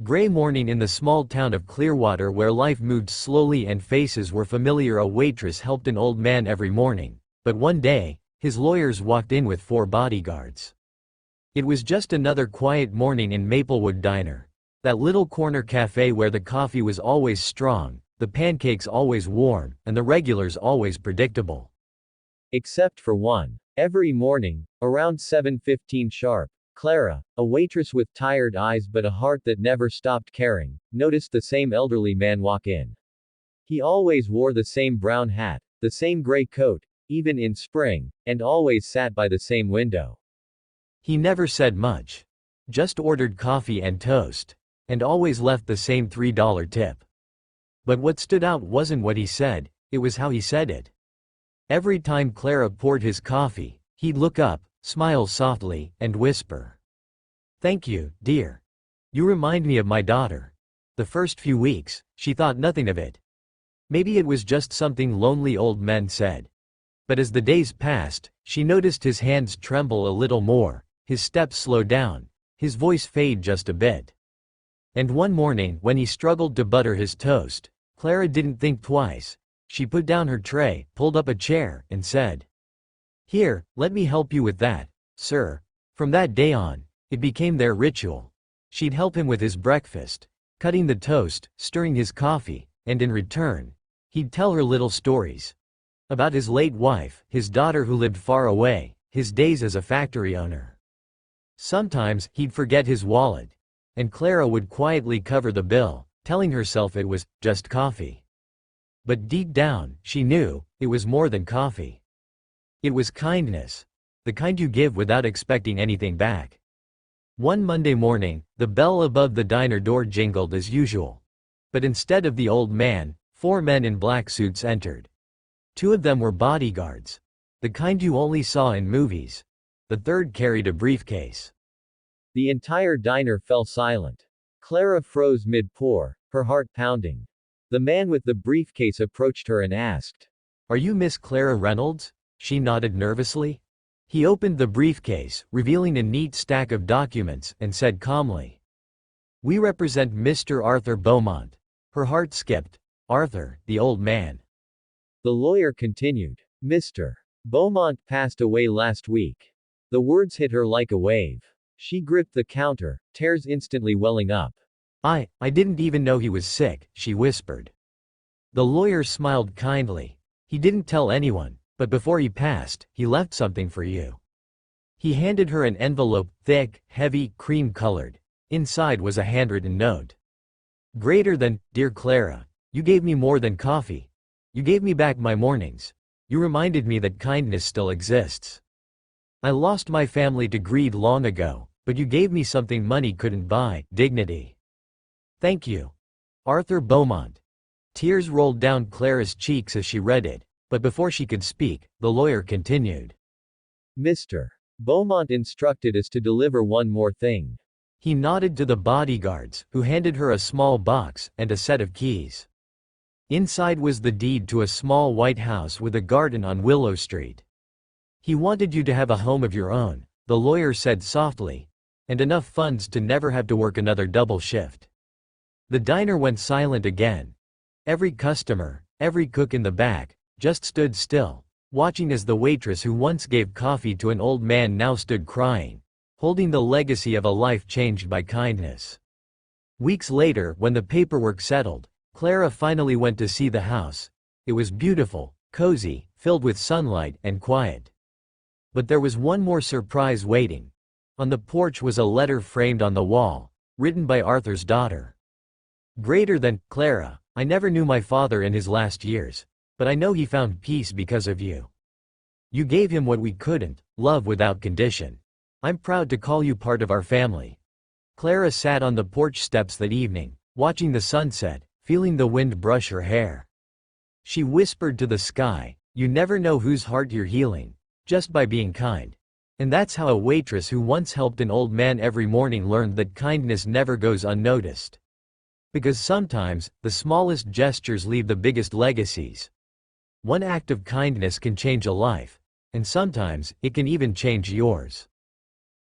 Gray morning in the small town of Clearwater where life moved slowly and faces were familiar. A waitress helped an old man every morning, but one day, his lawyers walked in with 4 bodyguards. It was just another quiet morning in Maplewood Diner. That little corner cafe where the coffee was always strong, the pancakes always warm, and the regulars always predictable. Except for one. Every morning, around 7:15 sharp, Clara, a waitress with tired eyes but a heart that never stopped caring, noticed the same elderly man walk in. He always wore the same brown hat, the same gray coat, even in spring, and always sat by the same window. He never said much. Just ordered coffee and toast, and always left the same $3 tip. But what stood out wasn't what he said, it was how he said it. Every time Clara poured his coffee, he'd look up, smile softly, and whisper, "Thank you, dear. You remind me of my daughter." The first few weeks, she thought nothing of it. Maybe it was just something lonely old men said. But as the days passed, she noticed his hands tremble a little more, his steps slow down, his voice fade just a bit. And one morning, when he struggled to butter his toast, Clara didn't think twice. She put down her tray, pulled up a chair, and said, "Here, let me help you with that, sir." From that day on, it became their ritual. She'd help him with his breakfast, cutting the toast, stirring his coffee, and in return, he'd tell her little stories. About his late wife, his daughter who lived far away, his days as a factory owner. Sometimes, he'd forget his wallet, and Clara would quietly cover the bill, telling herself it was just coffee. But deep down, she knew, it was more than coffee. It was kindness. The kind you give without expecting anything back. One Monday morning, the bell above the diner door jingled as usual. But instead of the old man, 4 men in black suits entered. 2 of them were bodyguards. The kind you only saw in movies. The third carried a briefcase. The entire diner fell silent. Clara froze mid-pour, her heart pounding. The man with the briefcase approached her and asked, "Are you Miss Clara Reynolds?" She nodded nervously. He opened the briefcase, revealing a neat stack of documents, and said calmly, "We represent Mr. Arthur Beaumont." Her heart skipped. Arthur, the old man. The lawyer continued, "Mr. Beaumont passed away last week." The words hit her like a wave. She gripped the counter, tears instantly welling up. I didn't even know he was sick," she whispered. The lawyer smiled kindly. "He didn't tell anyone, but before he passed, he left something for you." He handed her an envelope, thick, heavy, cream-colored. Inside was a handwritten note. "Greater than, dear Clara, you gave me more than coffee. You gave me back my mornings. You reminded me that kindness still exists. I lost my family to greed long ago, but you gave me something money couldn't buy, dignity. Thank you. Arthur Beaumont." Tears rolled down Clara's cheeks as she read it, but before she could speak, the lawyer continued. "Mr. Beaumont instructed us to deliver one more thing." He nodded to the bodyguards, who handed her a small box and a set of keys. Inside was the deed to a small white house with a garden on Willow Street. "He wanted you to have a home of your own," the lawyer said softly, "and enough funds to never have to work another double shift." The diner went silent again. Every customer, every cook in the back, just stood still, watching as the waitress who once gave coffee to an old man now stood crying, holding the legacy of a life changed by kindness. Weeks later, when the paperwork settled, Clara finally went to see the house. It was beautiful, cozy, filled with sunlight and quiet. But there was one more surprise waiting. On the porch was a letter framed on the wall, written by Arthur's daughter. "Greater than, Clara, I never knew my father in his last years, but I know he found peace because of you. You gave him what we couldn't, love without condition. I'm proud to call you part of our family." Clara sat on the porch steps that evening, watching the sunset, feeling the wind brush her hair. She whispered to the sky, "You never know whose heart you're healing, just by being kind." And that's how a waitress who once helped an old man every morning learned that kindness never goes unnoticed. Because sometimes, the smallest gestures leave the biggest legacies. One act of kindness can change a life, and sometimes, it can even change yours.